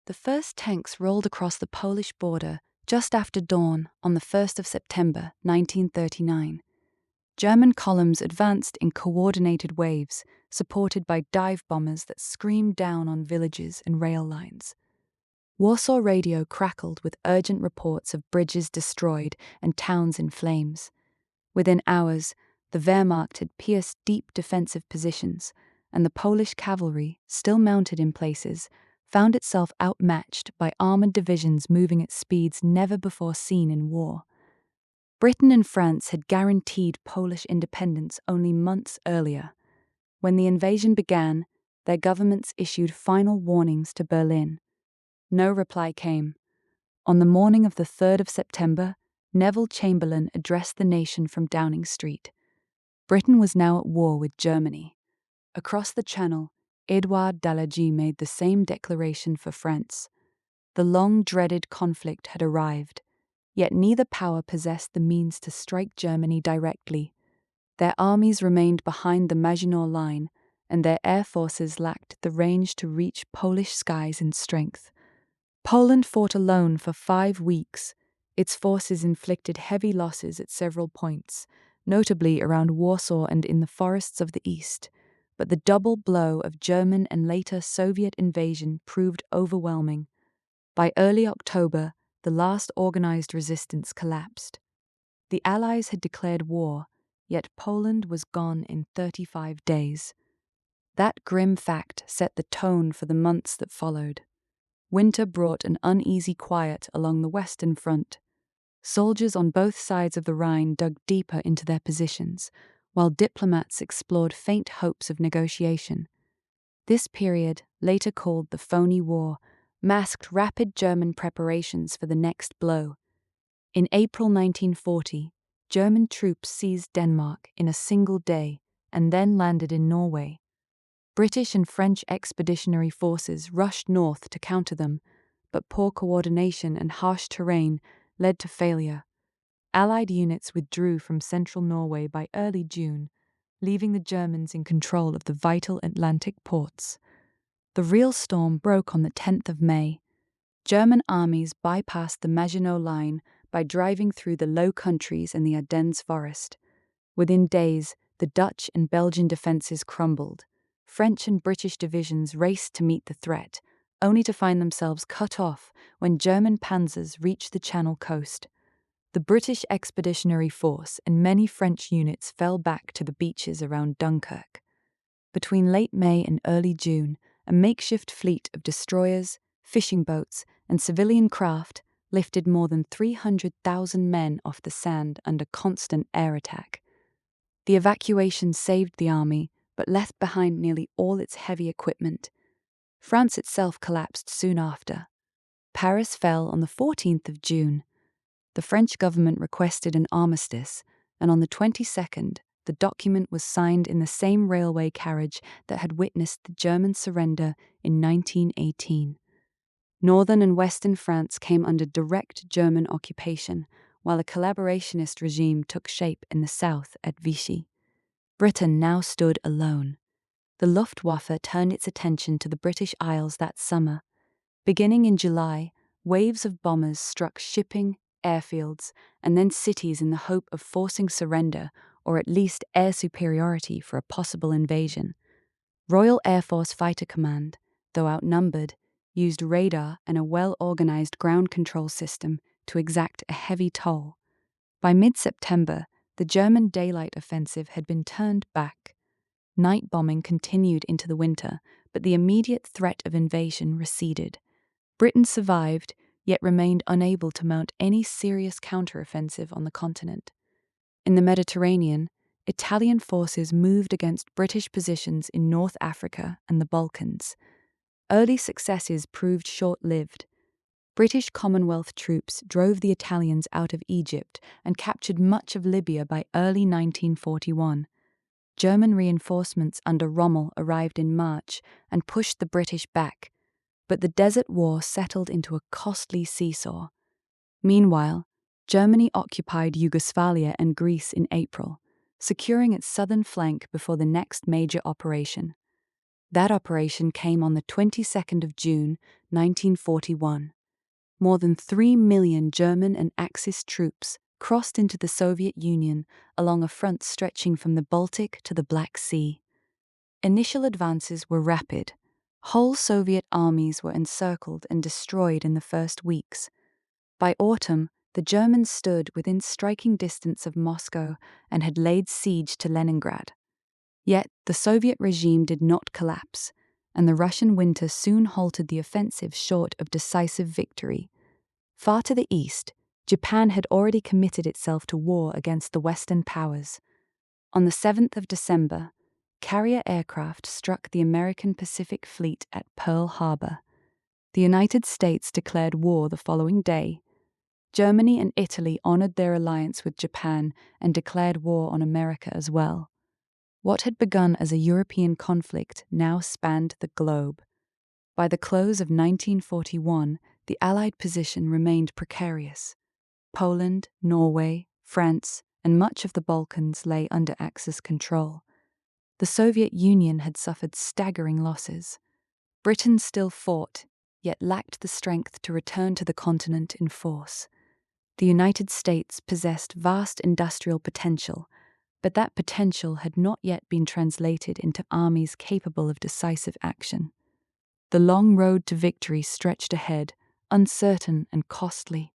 The first tanks rolled across the Polish border just after dawn on the 1st of September 1939. German columns advanced in coordinated waves, supported by dive bombers that screamed down on villages and rail lines. Warsaw radio crackled with urgent reports of bridges destroyed and towns in flames. Within hours, the Wehrmacht had pierced deep defensive positions, and the Polish cavalry, still mounted in places, found itself outmatched by armored divisions moving at speeds never before seen in war. Britain and France had guaranteed Polish independence only months earlier. When the invasion began, their governments issued final warnings to Berlin. No reply came. On the morning of the 3rd of September, Neville Chamberlain addressed the nation from Downing Street. Britain was now at war with Germany. Across the Channel, Édouard Daladier made the same declaration for France. The long-dreaded conflict had arrived, yet neither power possessed the means to strike Germany directly. Their armies remained behind the Maginot Line, and their air forces lacked the range to reach Polish skies in strength. Poland fought alone for 5 weeks. Its forces inflicted heavy losses at several points, notably around Warsaw and in the forests of the east. But the double blow of German and later Soviet invasion proved overwhelming. By early October, the last organized resistance collapsed. The Allies had declared war, yet Poland was gone in 35 days. That grim fact set the tone for the months that followed. Winter brought an uneasy quiet along the Western Front. Soldiers on both sides of the Rhine dug deeper into their positions, while diplomats explored faint hopes of negotiation. This period, later called the Phony War, masked rapid German preparations for the next blow. In April 1940, German troops seized Denmark in a single day and then landed in Norway. British and French expeditionary forces rushed north to counter them, but poor coordination and harsh terrain led to failure. Allied units withdrew from central Norway by early June, leaving the Germans in control of the vital Atlantic ports. The real storm broke on the 10th of May. German armies bypassed the Maginot Line by driving through the Low Countries and the Ardennes forest. Within days, the Dutch and Belgian defences crumbled. French and British divisions raced to meet the threat, only to find themselves cut off when German panzers reached the Channel coast. The British Expeditionary Force and many French units fell back to the beaches around Dunkirk. Between late May and early June, a makeshift fleet of destroyers, fishing boats, and civilian craft lifted more than 300,000 men off the sand under constant air attack. The evacuation saved the army, but left behind nearly all its heavy equipment. France itself collapsed soon after. Paris fell on the 14th of June. The French government requested an armistice, and on the 22nd, the document was signed in the same railway carriage that had witnessed the German surrender in 1918. Northern and Western France came under direct German occupation, while a collaborationist regime took shape in the south at Vichy. Britain now stood alone. The Luftwaffe turned its attention to the British Isles that summer. Beginning in July, waves of bombers struck shipping, airfields, and then cities in the hope of forcing surrender or at least air superiority for a possible invasion. Royal Air Force Fighter Command, though outnumbered, used radar and a well-organized ground control system to exact a heavy toll. By mid-September, the German daylight offensive had been turned back. Night bombing continued into the winter, but the immediate threat of invasion receded. Britain survived, yet remained unable to mount any serious counteroffensive on the continent. In the Mediterranean, Italian forces moved against British positions in North Africa and the Balkans. Early successes proved short-lived. British Commonwealth troops drove the Italians out of Egypt and captured much of Libya by early 1941. German reinforcements under Rommel arrived in March and pushed the British back, but the Desert War settled into a costly seesaw. Meanwhile, Germany occupied Yugoslavia and Greece in April, securing its southern flank before the next major operation. That operation came on the 22nd of June, 1941. More than 3 million German and Axis troops crossed into the Soviet Union along a front stretching from the Baltic to the Black Sea. Initial advances were rapid. Whole Soviet armies were encircled and destroyed in the first weeks. By autumn, the Germans stood within striking distance of Moscow and had laid siege to Leningrad. Yet the Soviet regime did not collapse, and the Russian winter soon halted the offensive short of decisive victory. Far to the east, Japan had already committed itself to war against the Western powers. On the 7th of December, carrier aircraft struck the American Pacific Fleet at Pearl Harbor. The United States declared war the following day. Germany and Italy honored their alliance with Japan and declared war on America as well. What had begun as a European conflict now spanned the globe. By the close of 1941, the Allied position remained precarious. Poland, Norway, France, and much of the Balkans lay under Axis control. The Soviet Union had suffered staggering losses. Britain still fought, yet lacked the strength to return to the continent in force. The United States possessed vast industrial potential, but that potential had not yet been translated into armies capable of decisive action. The long road to victory stretched ahead, uncertain and costly.